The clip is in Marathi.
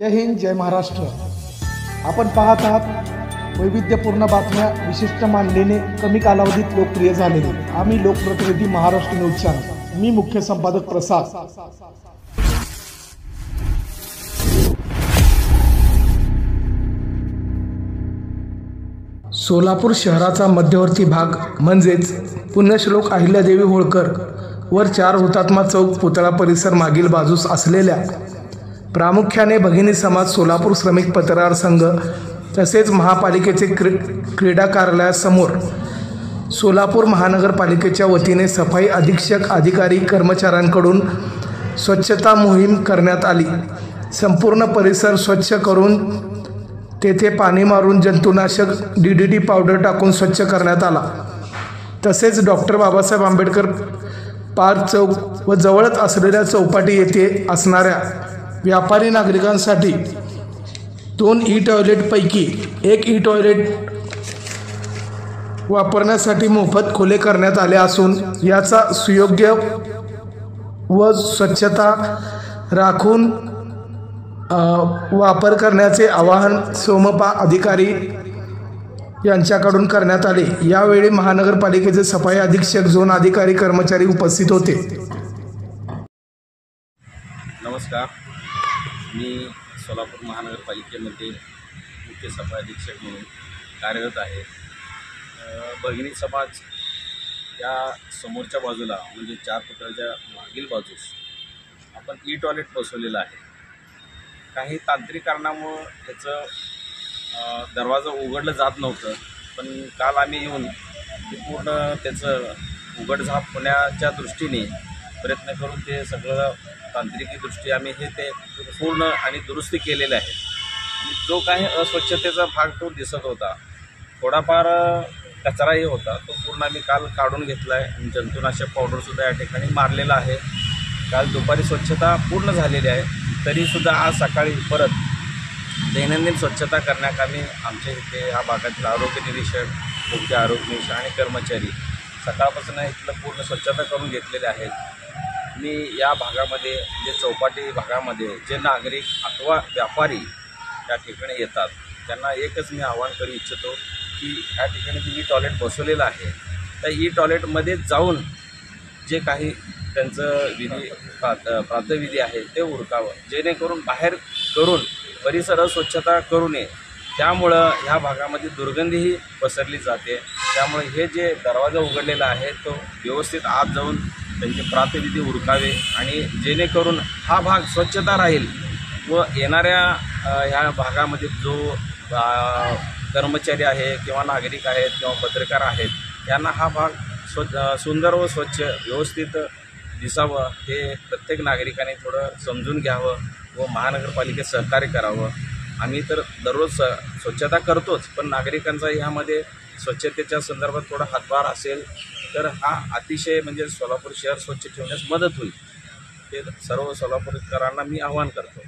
जय हिंद, जय महाराष्ट्र। आपण पाहत आहात वैविध्यपूर्ण बातम्या विशिष्ट मानलेने कमी कालावधीत लोकप्रिय झालेले आम्ही लोकप्रतिनिधी महाराष्ट्र न्यूज चॅनल। मी मुख्य संपादक प्रसाद। सोलापूर शहराचा मध्यवर्ती भाग म्हणजेच पुण्यश्लोक अहिल्यादेवी होळकर वर 4 हुतात्मा चौक पुतळा परिसर मागील बाजूस असलेल्या प्रामुख्याने भगिनी समाज सोलापूर श्रमिक पत्रकार संघ तसेच महापालिकेचे क्रीडा कार्यालयासमोर सोलापूर महानगरपालिकेच्या वतीने सफाई अधीक्षक अधिकारी कर्मचाऱ्यांकडून स्वच्छता मोहीम करण्यात आली। संपूर्ण परिसर स्वच्छ करून तेथे पाणी मारून जंतुनाशक DDT पावडर टाकून स्वच्छ करण्यात आला। तसेच डॉक्टर बाबासाहेब आंबेडकर पार्क चौक व जवळच असलेल्या चौपाटी येथे असणाऱ्या व्यापारी नागरिकांसाठी 2 ई-टॉयलेट पैकी 1 ई-टॉयलेट वापरण्यासाठी मोफत खुले करण्यात आले असून याचा सुयोग्य व स्वच्छता राखून वापर करण्याचे आवाहन सोमपा अधिकारी यांच्याकडून करण्यात आले। यावेळी महानगरपालिकेचे सफाई अधीक्षक, झोन अधिकारी, कर्मचारी उपस्थित होते। नमस्कार, मी सोलापूर महानगरपालिकेमध्ये मुख्य सफाई अधीक्षक म्हणून कार्यरत आहे। भगिनी समाज या समोरच्या बाजूला म्हणजे 4 फुटाच्या मागील बाजूस आपण ई-टॉयलेट बसवलेलं आहे। काही तांत्रिक कारणामुळे त्याचं दरवाजा उघडलं जात नव्हतं, पण काल आम्ही येऊन ते पूर्ण त्याचं उघडझाप होण्याच्या दृष्टीने प्रयत्न करून ते सगळं तांत्रिकी दृष्टी आम्ही ते पूर्ण आणि दुरुस्ती केलेलं आहे। आणि जो काही अस्वच्छतेचा भाग तो दिसत होता, थोडाफार कचराही होता, तो पूर्ण आम्ही काल काढून घेतला आहे आणि जंतुनाशक पावडरसुद्धा या ठिकाणी मारलेला आहे। काल दुपारी स्वच्छता पूर्ण झालेली आहे, तरीसुद्धा आज सकाळी परत दैनंदिन स्वच्छता करण्यात आम्ही आमच्या इथे ह्या भागातील आरोग्य निरीक्षक, मुख्य आरोग्य निरीक्षक आणि कर्मचारी सकाळपासून इथलं पूर्ण स्वच्छता करून घेतलेले आहेत। मी या भागामध्ये जे चौपाटी भागामध्ये जे नागरिक अथवा व्यापारी त्या ठिकाणी येतात त्यांना एकच मी आवाहन करू इच्छितो की या ठिकाणी जे ई-टॉयलेट बसवलेलं आहे त्या ई-टॉयलेटमध्ये जाऊन जे काही त्यांचं प्रातःविधी आहे ते उरकावं, जेणेकरून बाहेर करून परिसर स्वच्छता करू नये। त्यामुळं ह्या भागामध्ये दुर्गंधीही पसरली जाते। त्यामुळे हे जे दरवाजा उघडलेला आहे तो व्यवस्थित आत जाऊन त्यांचे प्रातःविधी उरकावे आणि जेणेकरून हा भाग स्वच्छता राहील व येणाऱ्या ह्या भागामध्ये जो कर्मचारी आहे किंवा नागरिक आहेत किंवा पत्रकार आहेत यांना हा भाग सुंदर व स्वच्छ व्यवस्थित दिसावं हे प्रत्येक नागरिकाने थोडं समजून घ्यावं व महानगरपालिकेत सहकार्य करावं। आम्ही तर दररोज स्वच्छता करतोच, पण नागरिकांचा ह्यामध्ये स्वच्छतेच्या संदर्भात थोडा हातभार असेल तर हा अतिशय म्हणजे सोलापूर शहर स्वच्छ ठेवण्यास मदत होईल। ते सर्व सोलापूरकरांना मी आवाहन करतो।